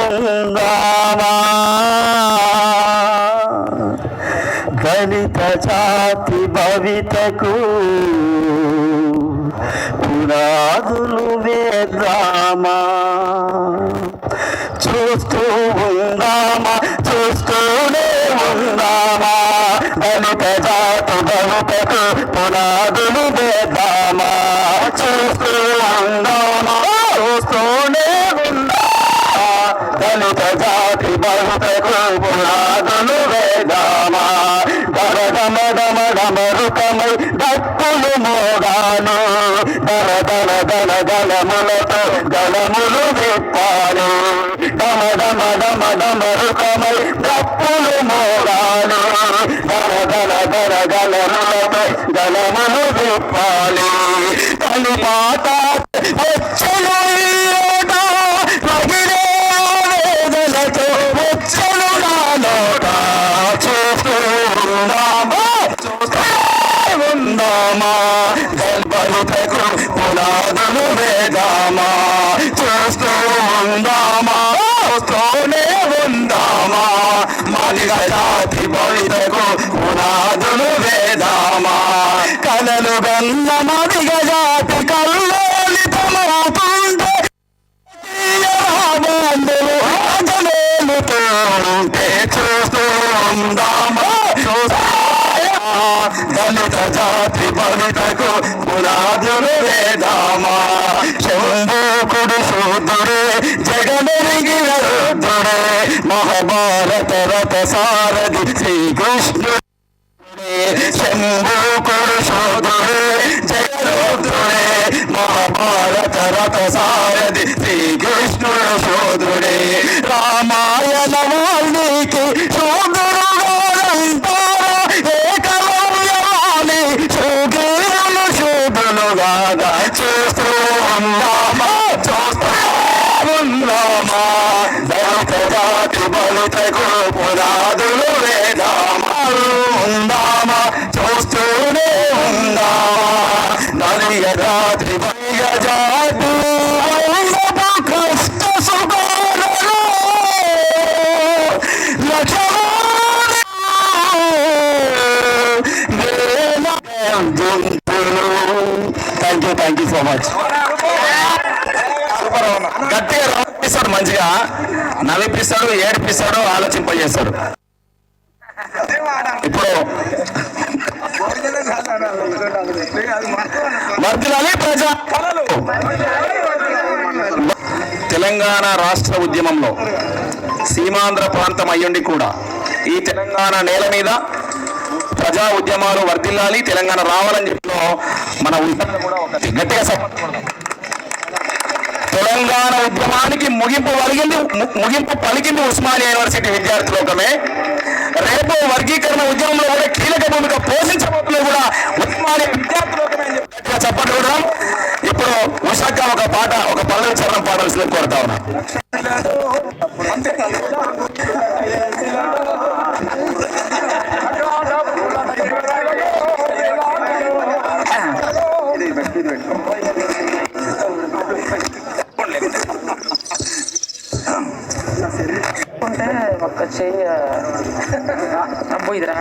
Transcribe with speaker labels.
Speaker 1: ఉందామా దళిత జాతి భవితకు పునాదులు వేద్దామా చూస్తూ ఉందామా చూస్తూనే ఉందామా దళిత జాతి భవితకు పునాదులు వేద్దామా చూస్తూ ఉందామా చూస్తూనే ఉందామా దళిత జాతి భవితకు పునాదులు వేద్దామా దరదమదమదమరుకమై దక్కులు మోగాను దరదల దల దళములతో దళములు విప్పాను దమదమదమదమరుకమై దక్కులు మోగాను దరదల దల దళములతో దళములు విప్పాలి తను పాట వచ్చలు వేదనతో వచ్చలు నాలోట ఉందామా దళితకు పునాదులు వేదామా చూస్తూ ఉందామా చూస్తూనే ఉందామా మాదిగ జాతి దళితకు పునాదులు వేదామా కలలు గల్ల మాదిగ జాతి కల్లోలితమవుతుంటే బంధువు ఆజనేలుతో ఉంటే చూస్తూ ఉందామా దళిత జాతి భవితకు పునాదులు వేదామా శంభూకుడు శూద్రుడే జగమెరిగిన రుద్రుడే మహాభారత రథ సారథి శ్రీకృష్ణుడే శంభూకుడు శూద్రుడే జగరుద్రుడే మహాభారత రథ సారథి శ్రీకృష్ణుడు శూద్రుడే రామాయణ వాల్మీకి శూద్రుడు చూస్తూ ఉందామా చూస్తూ ఉందామా దళిత జాతి బలితకు పునాదులు వేదామా ఉందామా చూస్తూనే ఉందామా దళిత జాతి బలిగ జాతి కష్ట సుఖాలలో thank you so much. Super. గట్టిగా రాపిస్తాడు, మంచిగా నవ్విపిస్తాడు, ఏడిపిస్తాడు, ఆలోచింపజేస్తాడు. ఇప్పుడు వర్ధిల్లాలి ప్రజా తెలంగాణ రాష్ట్ర ఉద్యమంలో సీమాంధ్ర ప్రాంతం అయ్యుండి కూడా ఈ తెలంగాణ నేల మీద ప్రజా ఉద్యమాలు వర్ధిల్లాలి, తెలంగాణ రావాలని చెప్పిన మన గట్టిగా తెలంగాణ ఉద్యమానికి ముగింపు పలికింది ఉస్మానియా యూనివర్సిటీ విద్యార్థి లోకమే. రేపు వర్గీకరణ ఉద్యమంలో కూడా కీలక భూమిక పోషించబోతున్నా కూడా ఉస్మానియా విద్యార్థి లోకమే అని చెప్పి చెప్పడం. ఇప్పుడు ఉషాక ఒక పల్లవి చరణం పాడాల్సింది కోరుతా ఉన్నా.
Speaker 2: ఒక్క చెయ్యి అబ్బో ఇదిరా